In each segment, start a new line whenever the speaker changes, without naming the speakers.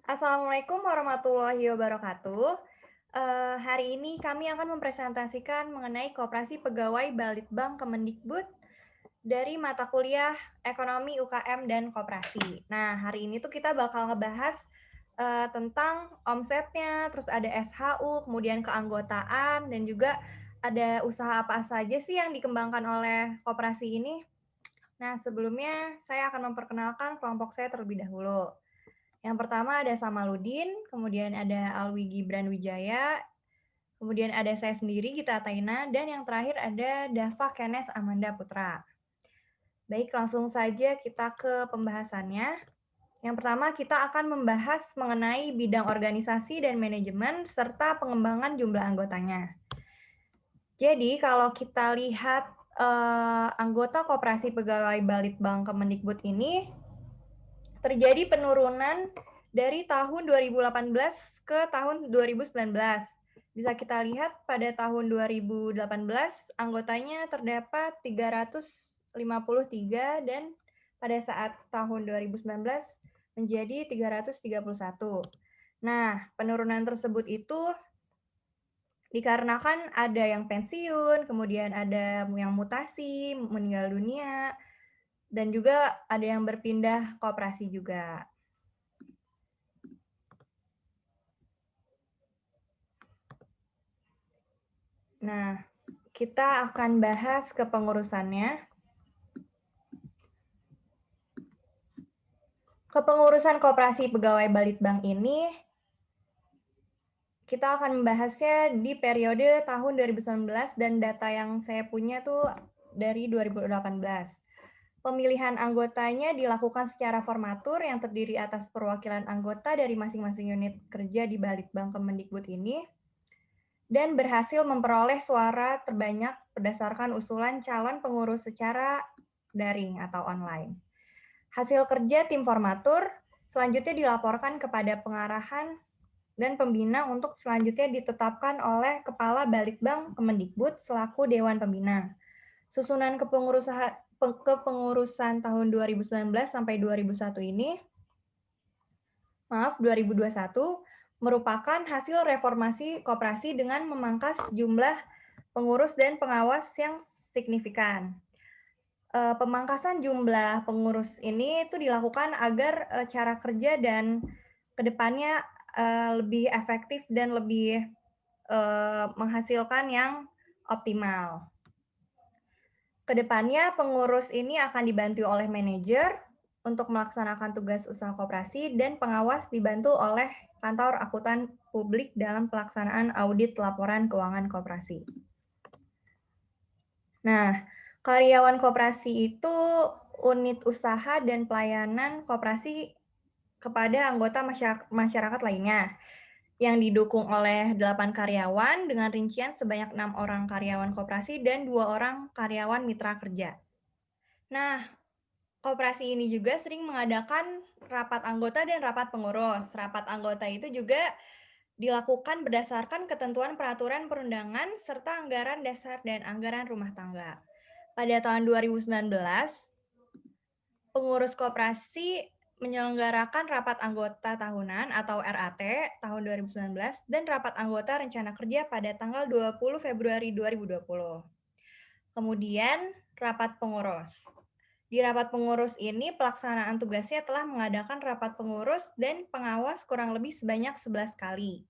Assalamualaikum warahmatullahi wabarakatuh. Hari ini kami akan mempresentasikan mengenai Koperasi Pegawai Balitbang Kemendikbud dari mata kuliah Ekonomi UKM dan Koperasi. Nah, hari ini tuh kita bakal ngebahas tentang omsetnya, terus ada SHU, kemudian keanggotaan, dan juga ada usaha apa saja sih yang dikembangkan oleh koperasi ini. Nah, sebelumnya saya akan memperkenalkan kelompok saya terlebih dahulu. Yang pertama ada Samaludin, kemudian ada Alwi Gibran Wijaya, kemudian ada saya sendiri Gita Taina, dan yang terakhir ada Dava Kenes Amanda Putra. Baik, langsung saja kita ke pembahasannya. Yang pertama kita akan membahas mengenai bidang organisasi dan manajemen serta pengembangan jumlah anggotanya. Jadi kalau kita lihat anggota Koperasi Pegawai Balitbang Kemendikbud ini terjadi penurunan dari tahun 2018 ke tahun 2019. Bisa kita lihat pada tahun 2018 anggotanya terdapat 353 dan pada saat tahun 2019 menjadi 331. Nah, penurunan tersebut itu dikarenakan ada yang pensiun, kemudian ada yang mutasi, meninggal dunia, dan juga ada yang berpindah koperasi juga. Nah, kita akan bahas kepengurusannya. Kepengurusan Koperasi Pegawai Balitbang ini kita akan membahasnya di periode tahun 2019 dan data yang saya punya tuh dari 2018. Pemilihan anggotanya dilakukan secara formatur yang terdiri atas perwakilan anggota dari masing-masing unit kerja di Balitbang Kemendikbud ini dan berhasil memperoleh suara terbanyak berdasarkan usulan calon pengurus secara daring atau online. Hasil kerja tim formatur selanjutnya dilaporkan kepada pengarahan dan pembina untuk selanjutnya ditetapkan oleh Kepala Balitbang Kemendikbud selaku Dewan Pembina. Susunan kepengurusan tahun 2019 sampai 2021 merupakan hasil reformasi koperasi dengan memangkas jumlah pengurus dan pengawas yang signifikan. Pemangkasan jumlah pengurus ini itu dilakukan agar cara kerja dan kedepannya lebih efektif dan lebih menghasilkan yang optimal. Kedepannya pengurus ini akan dibantu oleh manajer untuk melaksanakan tugas usaha koperasi dan pengawas dibantu oleh kantor akuntan publik dalam pelaksanaan audit laporan keuangan koperasi. Nah, karyawan koperasi itu unit usaha dan pelayanan koperasi kepada anggota masyarakat lainnya yang didukung oleh 8 karyawan dengan rincian sebanyak 6 orang karyawan koperasi dan 2 orang karyawan mitra kerja. Nah, koperasi ini juga sering mengadakan rapat anggota dan rapat pengurus. Rapat anggota itu juga dilakukan berdasarkan ketentuan peraturan perundangan serta anggaran dasar dan anggaran rumah tangga. Pada tahun 2019, pengurus koperasi menyelenggarakan rapat anggota tahunan atau RAT tahun 2019 dan rapat anggota rencana kerja pada tanggal 20 Februari 2020. Kemudian rapat pengurus. Di rapat pengurus ini pelaksanaan tugasnya telah mengadakan rapat pengurus dan pengawas kurang lebih sebanyak 11 kali.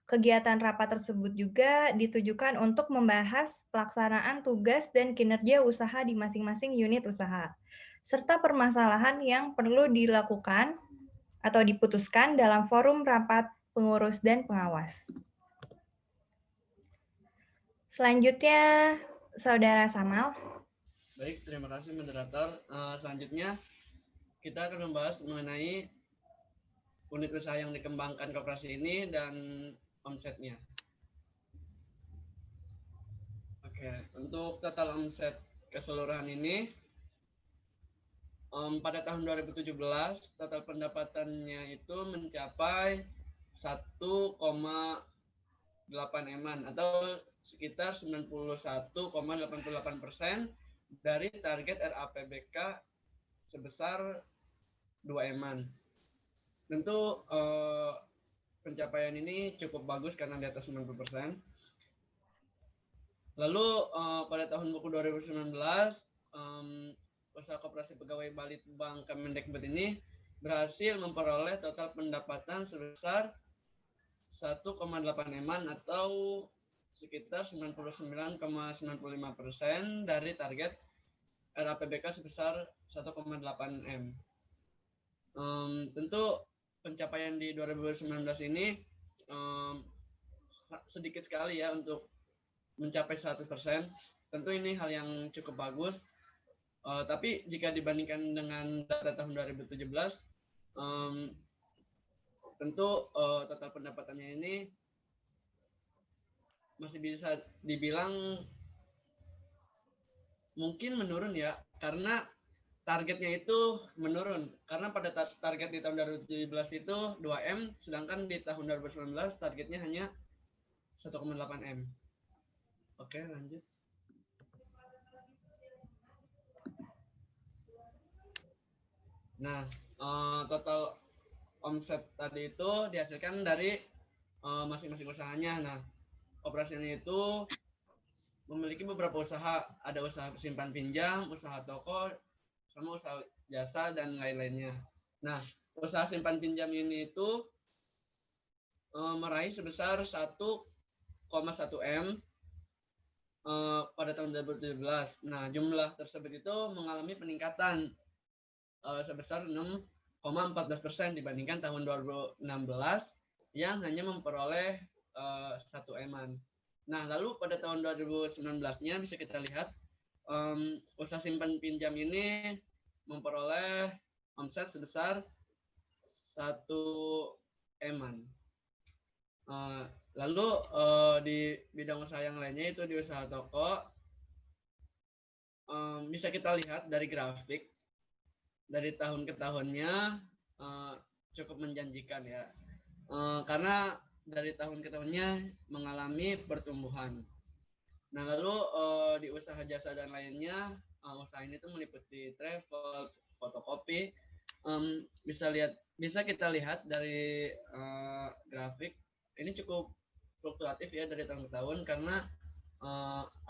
Kegiatan rapat tersebut juga ditujukan untuk membahas pelaksanaan tugas dan kinerja usaha di masing-masing unit usaha, serta permasalahan yang perlu dilakukan atau diputuskan dalam forum rapat pengurus dan pengawas. Selanjutnya, Saudara Samal.
Baik, terima kasih moderator. Selanjutnya kita akan membahas mengenai unit usaha yang dikembangkan koperasi ini dan omsetnya. Oke, untuk total omset keseluruhan ini pada tahun 2017 total pendapatannya itu mencapai 1,8 eman atau sekitar 91,88% dari target RAPBK sebesar 2 eman. tentu pencapaian ini cukup bagus karena di atas 90%. Lalu pada tahun buku 2019, usaha koperasi pegawai Balitbank Kemendikbud ini berhasil memperoleh total pendapatan sebesar 1,8 eman atau sekitar 99,95% dari target RAPBK sebesar 1,8 M. Tentu pencapaian di 2019 ini sedikit sekali ya untuk mencapai 100%. Tentu ini hal yang cukup bagus. Tapi jika dibandingkan dengan data tahun 2017, tentu total pendapatannya ini masih bisa dibilang mungkin menurun ya, karena targetnya itu menurun. Karena pada target di tahun 2017 itu 2M, sedangkan di tahun 2019 targetnya hanya 1,8 M. Oke, lanjut. Nah, total omset tadi itu dihasilkan dari masing-masing usahanya. Nah, operasinya itu memiliki beberapa usaha. Ada usaha simpan pinjam, usaha toko, sama usaha jasa, dan lain-lainnya. Nah, usaha simpan pinjam ini itu meraih sebesar 1,1 M pada tahun 2017. Nah, jumlah tersebut itu mengalami peningkatan sebesar 6,14% dibandingkan tahun 2016 yang hanya memperoleh 1 eman. Nah, lalu pada tahun 2019-nya bisa kita lihat usaha simpan pinjam ini memperoleh omset sebesar 1 eman. Lalu di bidang usaha yang lainnya itu di usaha toko, bisa kita lihat dari grafik dari tahun ke tahunnya cukup menjanjikan ya, karena dari tahun ke tahunnya mengalami pertumbuhan. Nah, lalu di usaha jasa dan lainnya, usaha ini tuh meliputi travel, fotokopi. Bisa kita lihat dari grafik ini cukup fluktuatif ya dari tahun ke tahun, karena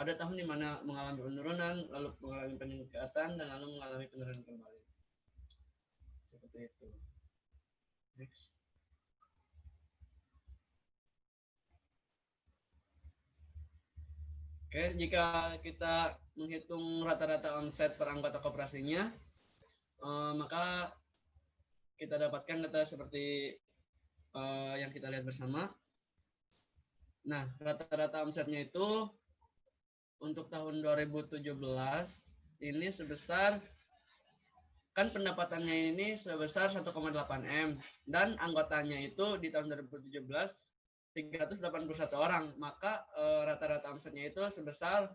ada tahun di mana mengalami penurunan, lalu mengalami peningkatan, dan lalu mengalami penurunan kembali. Seperti itu. Next. Oke, jika kita menghitung rata-rata omset per anggota koperasinya, maka kita dapatkan data seperti yang kita lihat bersama. Nah, rata-rata omsetnya itu untuk tahun 2017 ini sebesar, kan pendapatannya ini sebesar 1,8 M, dan anggotanya itu di tahun 2017 381 orang, maka rata-rata omsetnya itu sebesar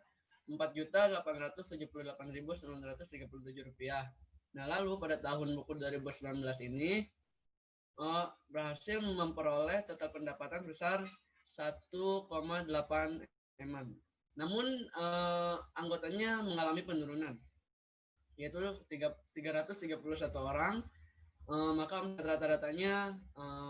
Rp4.878.937. Nah, lalu pada tahun buku 2019 ini berhasil memperoleh total pendapatan sebesar 1,8 eman. Namun anggotanya mengalami penurunan, yaitu 331 orang, maka omset rata-ratanya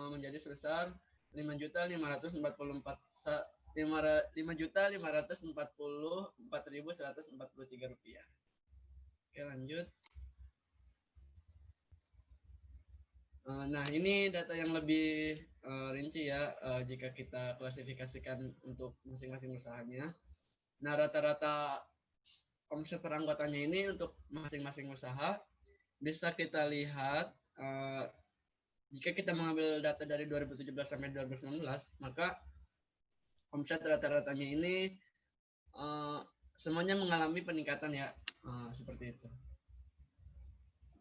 menjadi sebesar 5.544.143 rupiah. Oke, lanjut. Nah, ini data yang lebih rinci ya, jika kita klasifikasikan untuk masing-masing usahanya. Nah, rata-rata omset per anggotanya ini untuk masing-masing usaha bisa kita lihat, jika kita mengambil data dari 2017 sampai 2019, maka omset rata-ratanya ini semuanya mengalami peningkatan ya, seperti itu.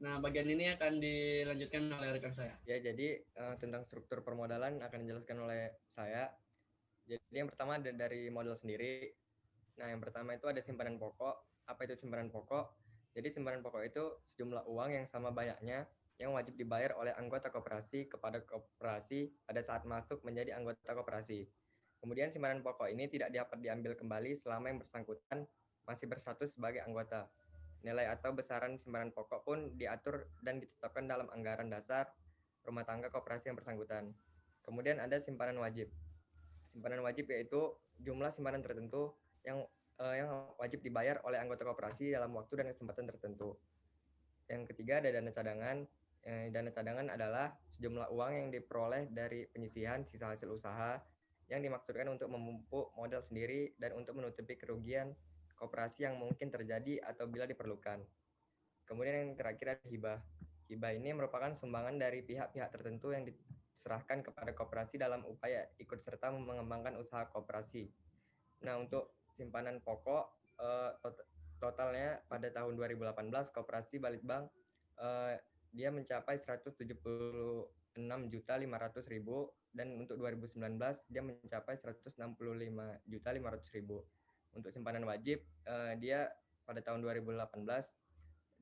Nah, bagian ini akan dilanjutkan oleh rekan saya.
Ya, jadi tentang struktur permodalan akan dijelaskan oleh saya. Jadi yang pertama ada dari modal sendiri. Nah, yang pertama itu ada simpanan pokok. Apa itu simpanan pokok? Jadi simpanan pokok itu sejumlah uang yang sama banyaknya yang wajib dibayar oleh anggota koperasi kepada koperasi pada saat masuk menjadi anggota koperasi. Kemudian simpanan pokok ini tidak dapat diambil kembali selama yang bersangkutan masih berstatus sebagai anggota. Nilai atau besaran simpanan pokok pun diatur dan ditetapkan dalam anggaran dasar rumah tangga koperasi yang bersangkutan. Kemudian ada simpanan wajib. Simpanan wajib yaitu jumlah simpanan tertentu yang wajib dibayar oleh anggota koperasi dalam waktu dan kesempatan tertentu. Yang ketiga ada dana cadangan. Dana cadangan adalah sejumlah uang yang diperoleh dari penyisihan sisa hasil usaha yang dimaksudkan untuk memupuk modal sendiri dan untuk menutupi kerugian koperasi yang mungkin terjadi atau bila diperlukan. Kemudian yang terakhir ada hibah. Hibah ini merupakan sumbangan dari pihak-pihak tertentu yang diserahkan kepada koperasi dalam upaya ikut serta mengembangkan usaha koperasi. Nah, untuk simpanan pokok totalnya pada tahun 2018 koperasi Balitbank dia mencapai 176.500.000 dan untuk 2019 dia mencapai 165.500.000. Untuk simpanan wajib dia pada tahun 2018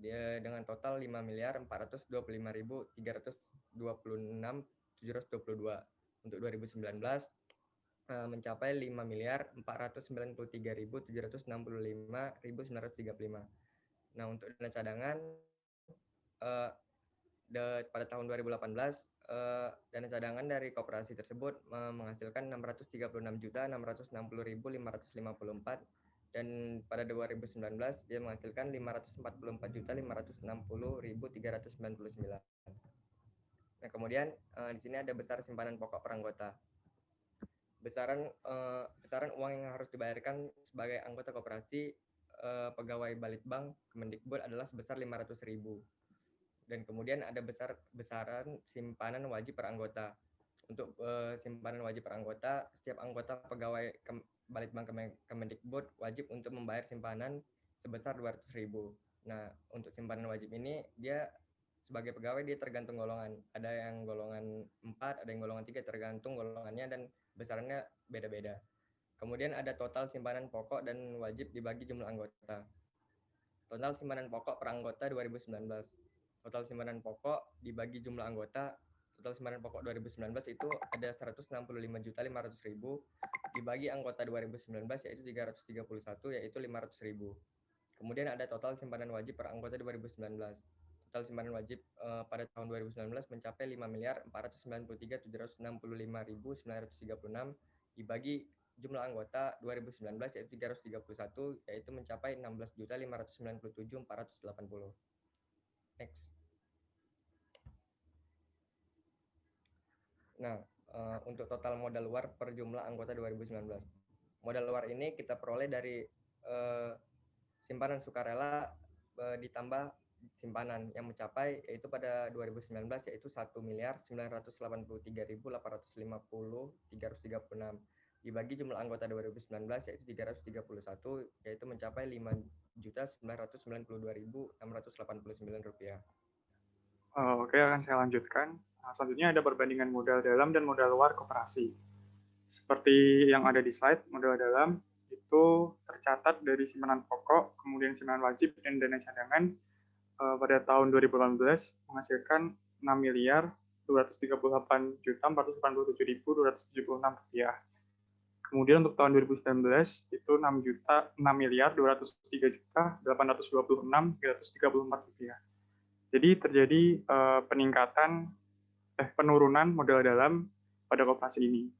dia dengan total 5.425.326.722. Untuk 2019 mencapai 5.493.765.935. Nah, untuk dana cadangan pada tahun 2018 dana cadangan dari koperasi tersebut menghasilkan 636.660.554 dan pada 2019 dia menghasilkan 544.560.399. Nah, kemudian di sini ada besar simpanan pokok per anggota. Besaran uang yang harus dibayarkan sebagai anggota koperasi pegawai Balitbank Kemendikbud adalah sebesar 500.000. Dan kemudian ada besaran simpanan wajib per anggota. Untuk simpanan wajib per anggota, setiap anggota pegawai Balitbank Kemendikbud wajib untuk membayar simpanan sebesar 200.000. Nah, untuk simpanan wajib ini dia sebagai pegawai dia tergantung golongan. Ada yang golongan 4, ada yang golongan 3, tergantung golongannya dan besarannya beda-beda. Kemudian ada total simpanan pokok dan wajib dibagi jumlah anggota. Total simpanan pokok per anggota 2019. Total simpanan pokok dibagi jumlah anggota. Total simpanan pokok 2019 itu ada 165.500.000 dibagi anggota 2019 yaitu 331 yaitu 500.000. Kemudian ada total simpanan wajib per anggota 2019. Total simpanan wajib pada tahun 2019 mencapai 5.499.765.936 dibagi jumlah anggota 2019 yaitu 331 yaitu mencapai 16.597.480. Next. Nah, untuk total modal luar per jumlah anggota 2019. Modal luar ini kita peroleh dari simpanan sukarela ditambah simpanan yang mencapai yaitu pada 2019 yaitu 1.983.850.336 dibagi jumlah anggota 2019 yaitu 331 yaitu mencapai 5.992.689 rupiah.
Oke, akan saya lanjutkan. Nah, selanjutnya ada perbandingan modal dalam dan modal luar koperasi. Seperti yang ada di slide, modal dalam itu tercatat dari simpanan pokok, kemudian simpanan wajib dan dana cadangan pada tahun 2018 menghasilkan 6.238.487.276 rupiah. Kemudian untuk tahun 2019 itu 6.203.826.334 rupiah. Jadi terjadi penurunan modal dalam pada koperasi ini.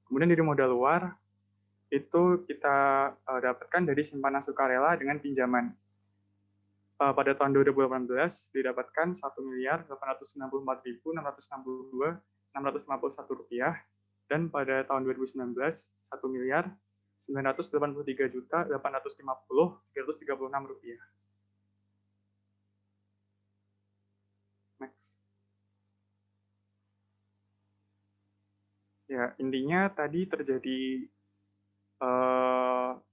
Kemudian dari modal luar itu kita dapatkan dari simpanan sukarela dengan pinjaman. Pada tahun 2018 didapatkan 1.464.662.651 rupiah dan pada tahun 2019 1.983.850.336 rupiah. Next. Ya, intinya tadi terjadi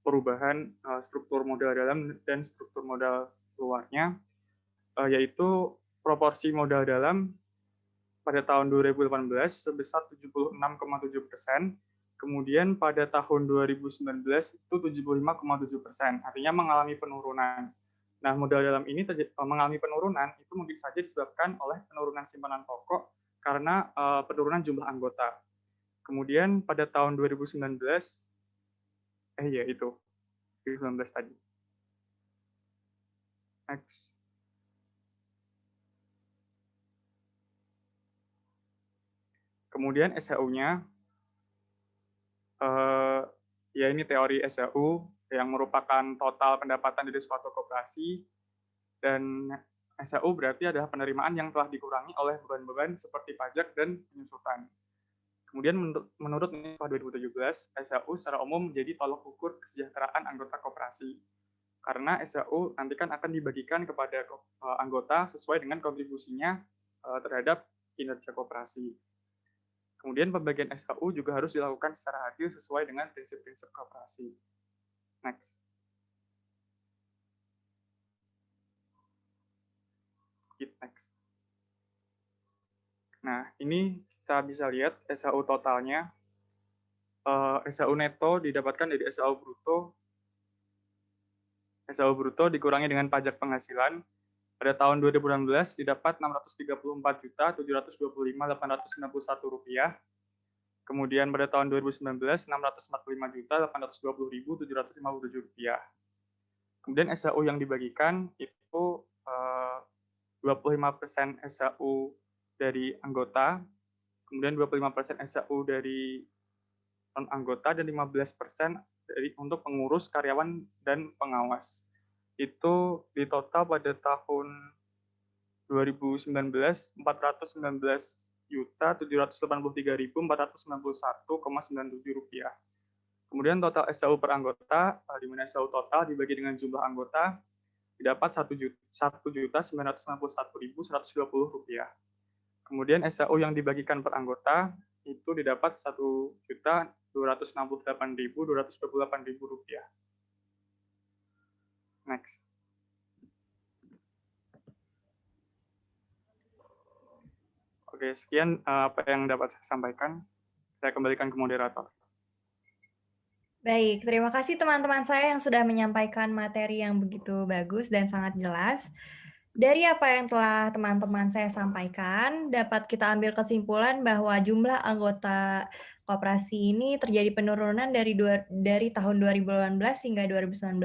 perubahan struktur modal dalam dan struktur modal luarnya, yaitu proporsi modal dalam pada tahun 2018 sebesar 76,7%, kemudian pada tahun 2019 itu 75,7%, artinya mengalami penurunan. Nah, modal dalam ini mengalami penurunan itu mungkin saja disebabkan oleh penurunan simpanan pokok karena penurunan jumlah anggota. Kemudian pada tahun 2019, 2019 tadi. Next. Kemudian SHU-nya, ya ini teori SHU yang merupakan total pendapatan dari suatu koperasi, dan SHU berarti adalah penerimaan yang telah dikurangi oleh beban-beban seperti pajak dan penyusutan. Kemudian menurut NISWA 2017, SHU secara umum menjadi tolok ukur kesejahteraan anggota koperasi. Karena SHU nanti kan akan dibagikan kepada anggota sesuai dengan kontribusinya terhadap kinerja koperasi. Kemudian pembagian SHU juga harus dilakukan secara adil sesuai dengan prinsip-prinsip koperasi. Next. Hit next. Nah, ini kita bisa lihat SHU totalnya. SHU neto didapatkan dari SHU bruto. SHU bruto dikurangi dengan pajak penghasilan. Pada tahun 2016 didapat Rp634.725.891. Kemudian pada tahun 2019 Rp645.820.757. Kemudian SHU yang dibagikan itu 25% SHU dari anggota, kemudian 25% SHU dari non-anggota, dan 15% untuk pengurus, karyawan, dan pengawas. Itu di total pada tahun 2019 Rp419.783.491,97. Kemudian total SHU per anggota, di mana SHU total dibagi dengan jumlah anggota, didapat Rp1.991.120. Kemudian SHU yang dibagikan per anggota itu didapat Rp1.268.228. Next. Oke, sekian apa yang dapat saya sampaikan. Saya kembalikan ke moderator.
Baik, terima kasih teman-teman saya yang sudah menyampaikan materi yang begitu bagus dan sangat jelas. Dari apa yang telah teman-teman saya sampaikan, dapat kita ambil kesimpulan bahwa jumlah anggota koperasi ini terjadi penurunan dari tahun 2018 hingga 2019.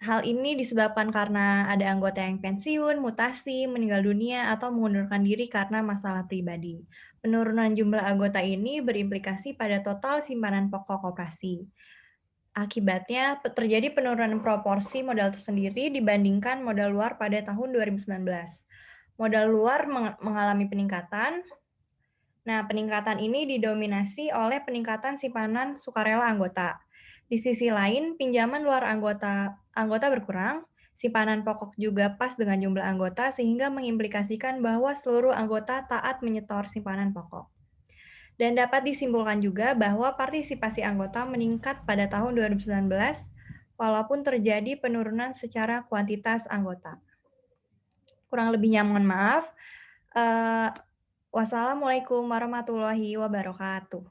Hal ini disebabkan karena ada anggota yang pensiun, mutasi, meninggal dunia, atau mengundurkan diri karena masalah pribadi. Penurunan jumlah anggota ini berimplikasi pada total simpanan pokok koperasi. Akibatnya, terjadi penurunan proporsi modal tersendiri dibandingkan modal luar pada tahun 2019. Modal luar mengalami peningkatan. Nah, peningkatan ini didominasi oleh peningkatan simpanan sukarela anggota. Di sisi lain, pinjaman luar anggota berkurang, simpanan pokok juga pas dengan jumlah anggota sehingga mengimplikasikan bahwa seluruh anggota taat menyetor simpanan pokok. Dan dapat disimpulkan juga bahwa partisipasi anggota meningkat pada tahun 2019 walaupun terjadi penurunan secara kuantitas anggota. Kurang lebihnya mohon maaf. Wassalamualaikum warahmatullahi wabarakatuh.